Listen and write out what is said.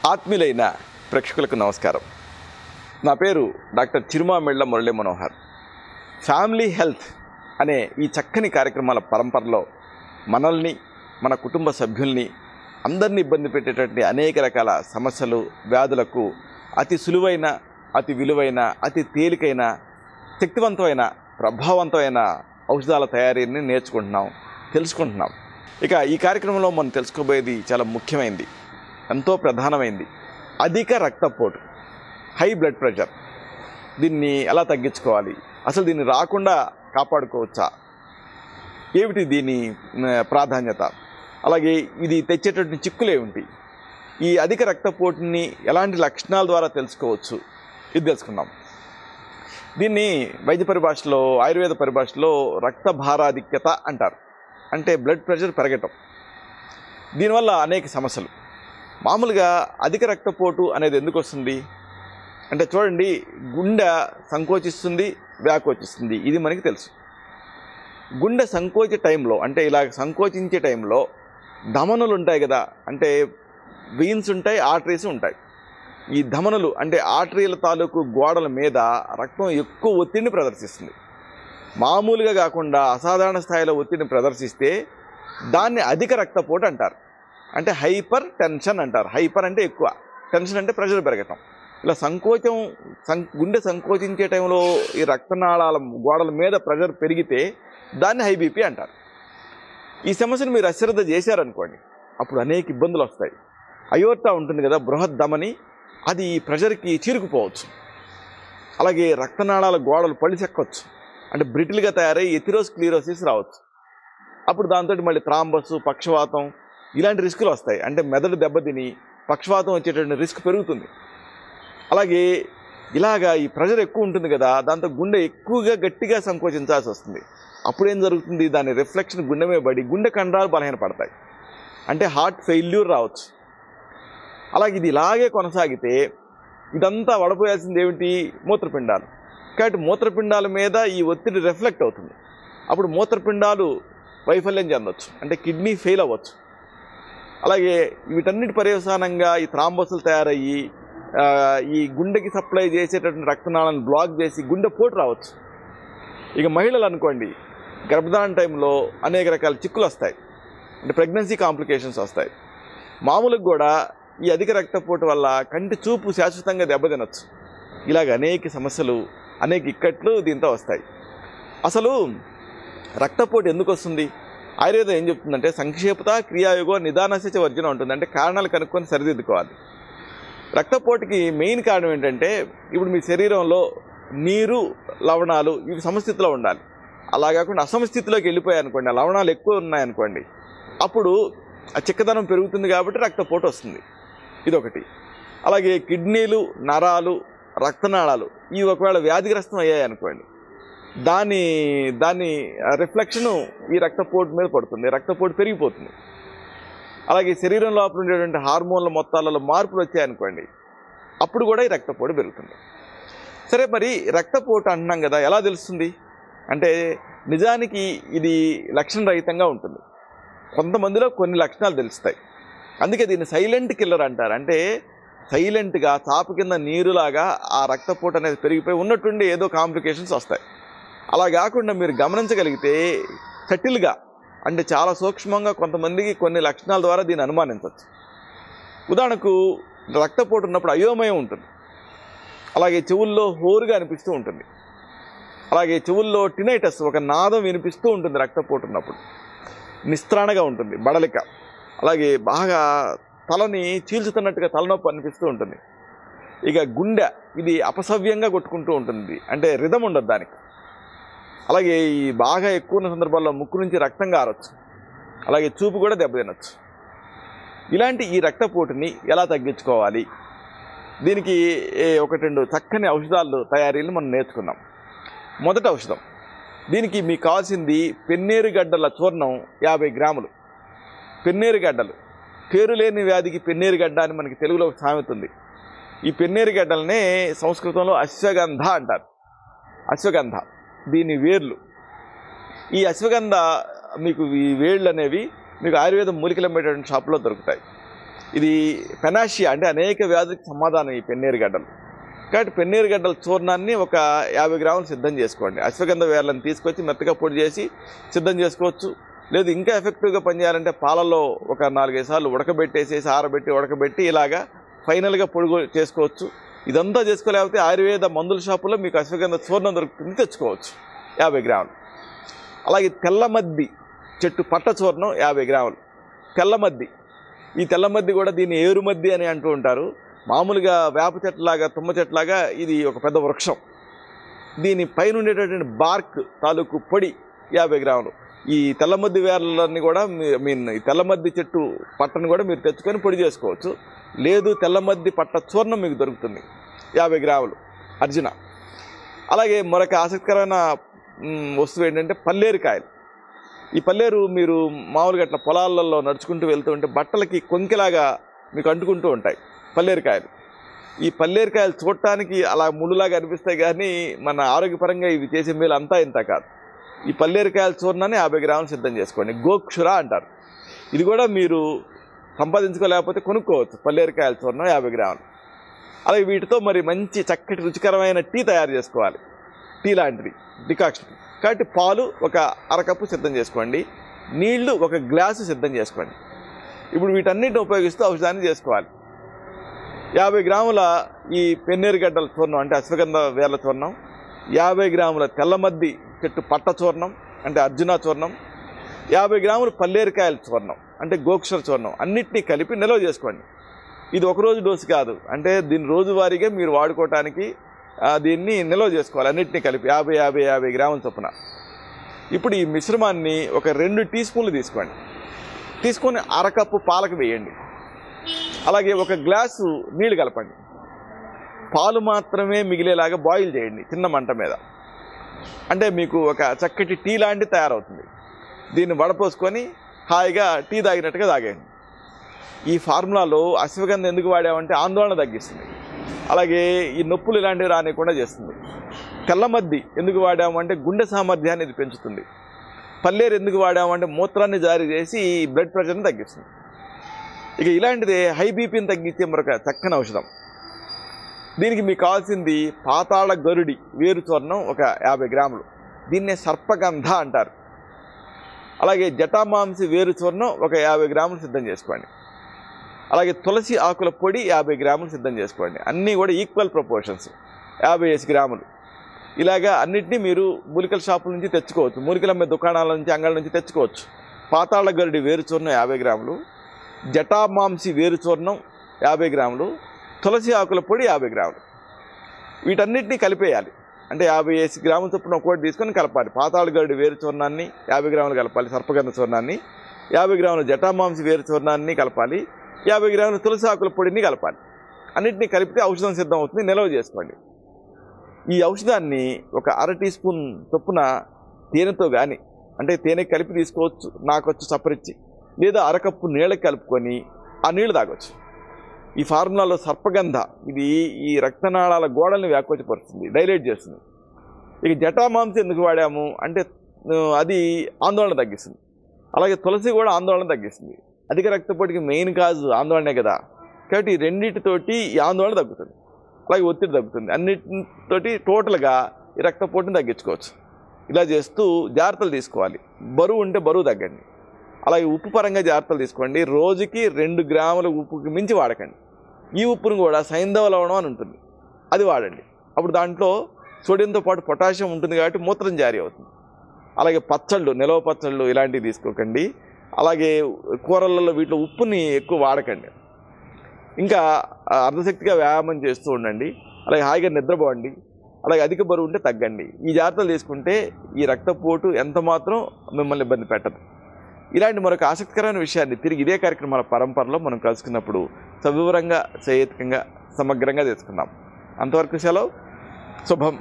ఆత్మీయులైన ప్రేక్షకులకు నమస్కారం. నా పేరు doctor Chirumamilla Murali Manohar. Family health అనే ఈ చక్కని కార్యక్రమాల పరంపరలో మనల్ని, మన కుటుంబ సభ్యుల్ని అందరినీ ఇబ్బంది పెట్టేటటువంటి అనేక రకాల సమస్యలు, వ్యాధులకు అతి సులువైన, అతి విలువైన, అతి తేలికైన, శక్తివంతమైన, ప్రభావవంతమైన ఔషధాల తయారీని నేర్చుకుంటున్నాం, తెలుసుకుంటున్నాం. ఇక ఈ కార్యక్రమంలో మనం తెలుసుకోబోయేది చాలా ముఖ్యమైనది, ఎంతో ప్రధానమైంది. అధిక రక్తపోటు, హై బ్లడ్ ప్రెషర్. దీన్ని ఎలా తగ్గించుకోవాలి, అసలు దీన్ని రాకుండా కాపాడుకోవచ్చా, ఏమిటి దీని ప్రాధాన్యత, అలాగే ఇది తెచ్చేటటువంటి చిక్కులు ఏమిటి, ఈ అధిక రక్తపోటుని ఎలాంటి లక్షణాల ద్వారా తెలుసుకోవచ్చు, ఇది తెలుసుకుందాం. దీన్ని వైద్య పరిభాషలో, ఆయుర్వేద పరిభాషలో రక్త భారాధిక్యత అంటారు. అంటే బ్లడ్ ప్రెషర్ పెరగటం. దీనివల్ల అనేక సమస్యలు. మామూలుగా అధిక రక్తపోటు అనేది ఎందుకు వస్తుంది అంటే, చూడండి, గుండె సంకోచిస్తుంది, వ్యాకోచిస్తుంది, ఇది మనకి తెలుసు. గుండె సంకోచే టైంలో, అంటే ఇలా సంకోచించే టైంలో ధమనులు ఉంటాయి కదా, అంటే వెయిన్స్ ఉంటాయి, ఆర్టరీస్ ఉంటాయి. ఈ ధమనులు అంటే ఆర్టరీల తాలూకు గోడల మీద రక్తం ఎక్కువ ఒత్తిడిని ప్రదర్శిస్తుంది. మామూలుగా కాకుండా అసాధారణ స్థాయిలో ఒత్తిడిని ప్రదర్శిస్తే దాన్ని అధిక రక్తపోటు అంటారు. అంటే హైపర్ టెన్షన్ అంటారు. హైపర్ అంటే ఎక్కువ, టెన్షన్ అంటే ప్రెషర్ పెరగటం. ఇలా గుండె సంకోచించే టైంలో ఈ రక్తనాళాల గోడల మీద ప్రెషర్ పెరిగితే దాన్ని హై బీపీ అంటారు. ఈ సమస్యను మీరు అశ్రద్ధ చేశారనుకోండి, అప్పుడు అనేక ఇబ్బందులు వస్తాయి. అయోర్టా ఉంటుంది కదా, బృహత్ ధమని, అది ఈ ప్రెషర్కి చీరుకుపోవచ్చు. అలాగే రక్తనాళాల గోడలు పడిచెక్కవచ్చు, అంటే బ్రిటిల్గా తయారై ఎథిరోస్క్లీరోసిస్ రావచ్చు. అప్పుడు దాంతో మళ్ళీ థ్రాంబస్, పక్షవాతం, ఇలాంటి రిస్కులు వస్తాయి. అంటే మెదడు దెబ్బతిని పక్షవాతం వచ్చేటటువంటి రిస్క్ పెరుగుతుంది. అలాగే ఇలాగా ఈ ప్రెషర్ ఎక్కువ ఉంటుంది కదా, దాంతో గుండె ఎక్కువగా గట్టిగా సంకోచించాల్సి వస్తుంది. అప్పుడేం జరుగుతుంది, దాని రిఫ్లెక్షన్ గుండె మీద పడి గుండె కండరాలు బలహీనపడతాయి. అంటే హార్ట్ ఫెయిల్యూర్ రావచ్చు. అలాగే ఇది ఇలాగే కొనసాగితే ఇదంతా వడపోయాల్సింది ఏమిటి, మూత్రపిండాలు. కాబట్టి మూత్రపిండాల మీద ఈ ఒత్తిడి రిఫ్లెక్ట్ అవుతుంది. అప్పుడు మూత్రపిండాలు వైఫల్యం చెందవచ్చు, అంటే కిడ్నీ ఫెయిల్ అవ్వచ్చు. అలాగే వీటన్నిటి పర్యవసానంగా ఈ థ్రాంబోసులు తయారయ్యి ఈ గుండెకి సప్లై చేసేటటువంటి రక్తనాళాలను బ్లాక్ చేసి గుండెపోటు రావచ్చు. ఇక మహిళలు అనుకోండి, గర్భధారణ టైంలో అనేక రకాల చిక్కులు వస్తాయి, అంటే ప్రెగ్నెన్సీ కాంప్లికేషన్స్ వస్తాయి. మామూలుగా కూడా ఈ అధిక రక్తపోటు వల్ల కంటి చూపు శాశ్వతంగా దెబ్బతినొచ్చు. ఇలాగ అనేక సమస్యలు, అనేక ఇక్కట్లు దీంతో వస్తాయి. అసలు రక్తపోటు ఎందుకు వస్తుంది? ఆయుర్వేదం ఏం చెప్తుందంటే, సంక్షేపత క్రియాయోగో నిదానస్య వర్జన ఉంటుంది. అంటే కారణాలు కనుక్కొని సరిదిద్దుకోవాలి. రక్తపోటుకి మెయిన్ కారణం ఏంటంటే, ఇప్పుడు మీ శరీరంలో నీరు, లవణాలు ఇవి సమస్థితిలో ఉండాలి. అలా కాకుండా అసమస్థితిలోకి వెళ్ళిపోయాయనుకోండి, ఆ లవణాలు ఎక్కువ ఉన్నాయనుకోండి, అప్పుడు ఆ చిక్కదనం పెరుగుతుంది, కాబట్టి రక్తపోటు వస్తుంది. ఇదొకటి. అలాగే కిడ్నీలు, నరాలు, రక్తనాళాలు ఇవి ఒకవేళ వ్యాధిగ్రస్తం అయ్యాయనుకోండి, దాని రిఫ్లెక్షను ఈ రక్తపోటు మీద పడుతుంది, రక్తపోటు పెరిగిపోతుంది. అలాగే శరీరం లోపల ఉండేటువంటి హార్మోన్ల మొత్తాలలో మార్పులు వచ్చాయనుకోండి, అప్పుడు కూడా ఈ రక్తపోటు పెరుగుతుంది. సరే, మరి రక్తపోటు అంటున్నాం కదా, ఎలా తెలుస్తుంది అంటే, నిజానికి ఇది లక్షణరహితంగా ఉంటుంది. కొంతమందిలో కొన్ని లక్షణాలు తెలుస్తాయి. అందుకే దీన్ని సైలెంట్ కిల్లర్ అంటారు. అంటే సైలెంట్గా చాప కింద నీరులాగా ఆ రక్తపోటు అనేది పెరిగిపోయి ఉన్నట్టుండి ఏదో కాంప్లికేషన్స్ వస్తాయి. అలా కాకుండా మీరు గమనించగలిగితే సటిల్గా, అంటే చాలా సూక్ష్మంగా కొంతమందికి కొన్ని లక్షణాల ద్వారా దీన్ని అనుమానించవచ్చు. ఉదాహరణకు రక్తపోటు ఉన్నప్పుడు అయోమయం ఉంటుంది. అలాగే చెవుల్లో హోరుగా అనిపిస్తూ ఉంటుంది. అలాగే చెవుల్లో టినైటస్, ఒక నాదం వినిపిస్తూ ఉంటుంది రక్తపోటు ఉన్నప్పుడు. నిస్త్రాణగా ఉంటుంది, బడలిక. అలాగే బాగా తలని చీల్చుతున్నట్టుగా తలనొప్పి అనిపిస్తూ ఉంటుంది. ఇక గుండె ఇది అపసవ్యంగా కొట్టుకుంటూ ఉంటుంది, అంటే రిధం ఉండదు దానికి. అలాగే ఈ బాగా ఎక్కువ ఉన్న సందర్భాల్లో ముక్కు నుంచి రక్తం కారవచ్చు. అలాగే చూపు కూడా దెబ్బతినొచ్చు. ఇలాంటి ఈ రక్తపోటుని ఎలా తగ్గించుకోవాలి, దీనికి ఒకటి రెండు చక్కని ఔషధాలు తయారీలు మనం నేర్చుకుందాం. మొదటి ఔషధం, దీనికి మీకు కావాల్సింది పెన్నేరుగడ్డల చూర్ణం 50 గ్రాములు. పెన్నేరుగడ్డలు, పేరు లేని వ్యాధికి పెన్నేరుగడ్డ అని మనకి తెలుగులో ఒక సామెత ఉంది. ఈ పెన్నేరుగడ్డలనే సంస్కృతంలో అశ్వగంధ అంటారు. అశ్వగంధ, దీని వేర్లు. ఈ అశ్వగంధ మీకు ఈ వేళ్ళు అనేవి మీకు ఆయుర్వేద మూలికలు అమ్మేటటువంటి షాపులో దొరుకుతాయి. ఇది పెనాషియా అంటే అనేక వ్యాధులకు సమాధానం ఈ పెన్నేరు గడ్డలు. కాబట్టి పెన్నేరు గడ్డల చూర్ణాన్ని ఒక 50 గ్రాములు సిద్ధం చేసుకోండి. అశ్వగంధ వేర్లను తీసుకొచ్చి మెత్తగా పొడి చేసి సిద్ధం చేసుకోవచ్చు. లేదు ఇంకా ఎఫెక్టివ్గా పనిచేయాలంటే పాలల్లో ఒక 4-5 సార్లు ఉడకబెట్టేసేసి ఉడకబెట్టి ఇలాగా ఫైనల్గా పొడి చేసుకోవచ్చు. ఇదంతా చేసుకోలేకపోతే ఆయుర్వేద మందుల షాపులో మీకు అశ్వగంధ చూర్ణం దొరుకుతుంది, తెచ్చుకోవచ్చు 50 గ్రాములు. అలాగే తెల్లమద్ది చెట్టు పట్ట చూర్ణం 50 గ్రాములు. తెల్లమద్ది, ఈ తెల్లమద్ది కూడా దీన్ని ఏరుమద్ది అని అంటూ ఉంటారు. మామూలుగా వేప చెట్లాగా తుమ్మ చెట్లాగా ఇది ఒక పెద్ద వృక్షం. దీని పైన ఉండేటటువంటి బార్క్ తాలూకు పొడి 50 గ్రాములు. ఈ తెల్లమద్ది వేర్లన్నీ కూడా ఈ తెల్లమద్ది చెట్టు పట్టను కూడా మీరు తెచ్చుకొని పొడి చేసుకోవచ్చు. లేదు తెల్లమద్ది పట్ట చూర్ణం మీకు దొరుకుతుంది 50 గ్రాములు అర్జున. అలాగే మరొక ఆసక్తికరమైన వస్తువు ఏంటంటే పల్లేరుకాయలు. ఈ పల్లేరు మీరు మామూలుగా అట్లా పొలాలలో నడుచుకుంటూ వెళ్తూ ఉంటే బట్టలకి కొంకెలాగా మీకు అంటుకుంటూ ఉంటాయి పల్లేరుకాయలు. ఈ పల్లేరుకాయలు చూడటానికి అలా ముళ్ళులాగా అనిపిస్తాయి, కానీ మన ఆరోగ్యపరంగా ఇవి చేసే మేలు అంతా ఇంత కాదు. ఈ పల్లేరుకాయల చూర్ణాన్ని 50 గ్రాములు సిద్ధం చేసుకోండి. గోక్షుర అంటారు. ఇది కూడా మీరు సంపాదించుకోలేకపోతే కొనుక్కోవచ్చు. పల్లేరుకాయల చూర్ణం 50 గ్రాములు. అలాగే వీటితో మరి మంచి చక్కటి రుచికరమైన టీ తయారు చేసుకోవాలి. టీ లాంటిది డికాక్షన్. కాబట్టి పాలు ఒక అరకప్పు సిద్ధం చేసుకోండి. నీళ్లు 1 గ్లాసు సిద్ధం చేసుకోండి. ఇప్పుడు వీటన్నిటిని ఉపయోగిస్తూ ఔషధాన్ని చేసుకోవాలి. 50 గ్రాముల ఈ పెన్నేరు గడ్డల చూర్ణం అంటే అశ్వగంధ వేర్ల చూర్ణం, 50 గ్రాముల తెల్లమద్ది చెట్టు పట్ట చూర్ణం అంటే అర్జున చూర్ణం, 50 గ్రాములు పల్లేరుకాయల చూర్ణం అంటే గోక్షర చూర్ణం అన్నిటినీ కలిపి నిల్వ చేసుకోండి. ఇది ఒకరోజు డోసు కాదు, అంటే దీన్ని రోజువారీగా మీరు వాడుకోవటానికి దీన్ని నిల్వ చేసుకోవాలి. అన్నిటినీ కలిపి 50 గ్రాముల చొప్పున. ఇప్పుడు ఈ మిశ్రమాన్ని ఒక 2 టీ స్పూన్లు తీసుకోండి. తీసుకొని అరకప్పు పాలకు వేయండి. అలాగే 1 గ్లాసు నీళ్లు కలపండి. పాలు మాత్రమే మిగిలేలాగా బాయిల్ చేయండి చిన్న మంట మీద. అంటే మీకు ఒక చక్కటి టీ లాంటి తయారవుతుంది. దీన్ని వడపోసుకొని హాయిగా టీ తాగినట్టుగా తాగేయండి. ఈ ఫార్ములాలో అశ్వగంధ ఎందుకు వాడామంటే ఆందోళన తగ్గిస్తుంది, అలాగే ఈ నొప్పులు ఇలాంటివి రానికుండా చేస్తుంది. తెల్లమద్ది ఎందుకు వాడామంటే గుండె సామర్థ్యాన్ని ఇది పెంచుతుంది. పల్లేరు ఎందుకు వాడామంటే మూత్రాన్ని జారీ చేసి బ్లడ్ ప్రెషర్ని తగ్గిస్తుంది. ఇక ఇలాంటిదే హై బీపీని తగ్గించే మరొక చక్కని ఔషధం. దీనికి మీకు కావాల్సింది పాతాళ గరుడి వేరు చూర్ణం ఒక 50 గ్రాములు. దీన్నే సర్పగంధ అంటారు. అలాగే జటామాంసి వేరు చూర్ణం ఒక 50 గ్రాములు సిద్ధం చేసుకోండి. అలాగే తులసి ఆకుల పొడి 50 గ్రాములు సిద్ధం చేసుకోండి. అన్నీ కూడా ఈక్వల్ ప్రపోర్షన్స్ 50 గ్రాములు. ఇలాగా అన్నిటినీ మీరు మూలికల షాపుల నుంచి తెచ్చుకోవచ్చు, మూలికల అమ్మే దుకాణాల నుంచి అంగళ్ళ నుంచి తెచ్చుకోవచ్చు. పాతాళ గరుడి వేరు చూర్ణం 50 గ్రాములు, జటామాంసి వేరు చూర్ణం 50 గ్రాములు, తులసి ఆకుల పొడి 50 గ్రాములు. వీటన్నిటినీ కలిపేయాలి. అంటే 50 గ్రాముల చొప్పున ఒక్కోటి తీసుకొని కలపాలి. పాతాళ గరుడి వేరు చూర్ణాన్ని 50 గ్రాములు కలపాలి, సర్పగంధ చూర్ణాన్ని 50 గ్రాముల జటామాంసి వేరు చూర్ణాన్ని కలపాలి, 50 గ్రాముల తులసి ఆకుల పొడిని కలపాలి. అన్నింటినీ కలిపితే ఔషధం సిద్ధం అవుతుంది. నిల్వ చేసుకోండి. ఈ ఔషధాన్ని ఒక 1/2 టీ స్పూన్ చొప్పున తేనెతో కానీ, అంటే తేనె కలిపి తీసుకోవచ్చు, నాకొచ్చు చప్పరిచ్చి, లేదా అరకప్పు నీళ్ళకి కలుపుకొని ఆ నీళ్లు తాగొచ్చు. ఈ ఫార్ములాలో సర్పగంధ ఇది ఈ రక్తనాళాల గోడల్ని వ్యాకోచపరుస్తుంది, డైలేట్ చేస్తుంది. ఇక జటామాంసి ఎందుకు వాడాము అంటే అది ఆందోళన తగ్గిస్తుంది. అలాగే తులసి కూడా ఆందోళన తగ్గిస్తుంది. అధిక రక్తపోటుకి మెయిన్ కాజ్ ఆందోళనే కదా. కాబట్టి ఈ రెండింటితోటి ఈ ఆందోళన తగ్గుతుంది, అలాగే ఒత్తిడి తగ్గుతుంది. అన్నిటితోటి టోటల్గా ఈ రక్తపోటుని తగ్గించుకోవచ్చు. ఇలా చేస్తూ జాగ్రత్తలు తీసుకోవాలి. బరువు ఉంటే బరువు తగ్గండి. అలాగే ఉప్పు పరంగా జాగ్రత్తలు తీసుకోండి. రోజుకి 2 గ్రాముల ఉప్పుకి మించి వాడకండి. ఈ ఉప్పును కూడా సైంధవ లవణం అని ఉంటుంది, అది వాడండి. అప్పుడు దాంట్లో సోడియంతో పాటు పొటాషియం ఉంటుంది కాబట్టి మూత్రం జారీ అవుతుంది. అలాగే పచ్చళ్ళు, నిలవ పచ్చళ్ళు ఇలాంటివి తీసుకోకండి. అలాగే కూరలలో వీటిలో ఉప్పుని ఎక్కువ వాడకండి. ఇంకా అర్ధశక్తిగా వ్యాయామం చేస్తూ ఉండండి. అలాగే హాయిగా నిద్రపోండి. అలాగే అధిక బరువు ఉంటే తగ్గండి. ఈ జాగ్రత్తలు తీసుకుంటే ఈ రక్తపోటు ఎంత మాత్రం మిమ్మల్ని ఇబ్బంది పెట్టదు. ఇలాంటి మరొక ఆసక్తికరమైన విషయాన్ని తిరిగి ఇదే కార్యక్రమాల పరంపరలో మనం కలుసుకున్నప్పుడు సవివరంగా, సహేతుకంగా, సమగ్రంగా తెలుసుకుందాం. అంతవరకు సెలవు. శుభం.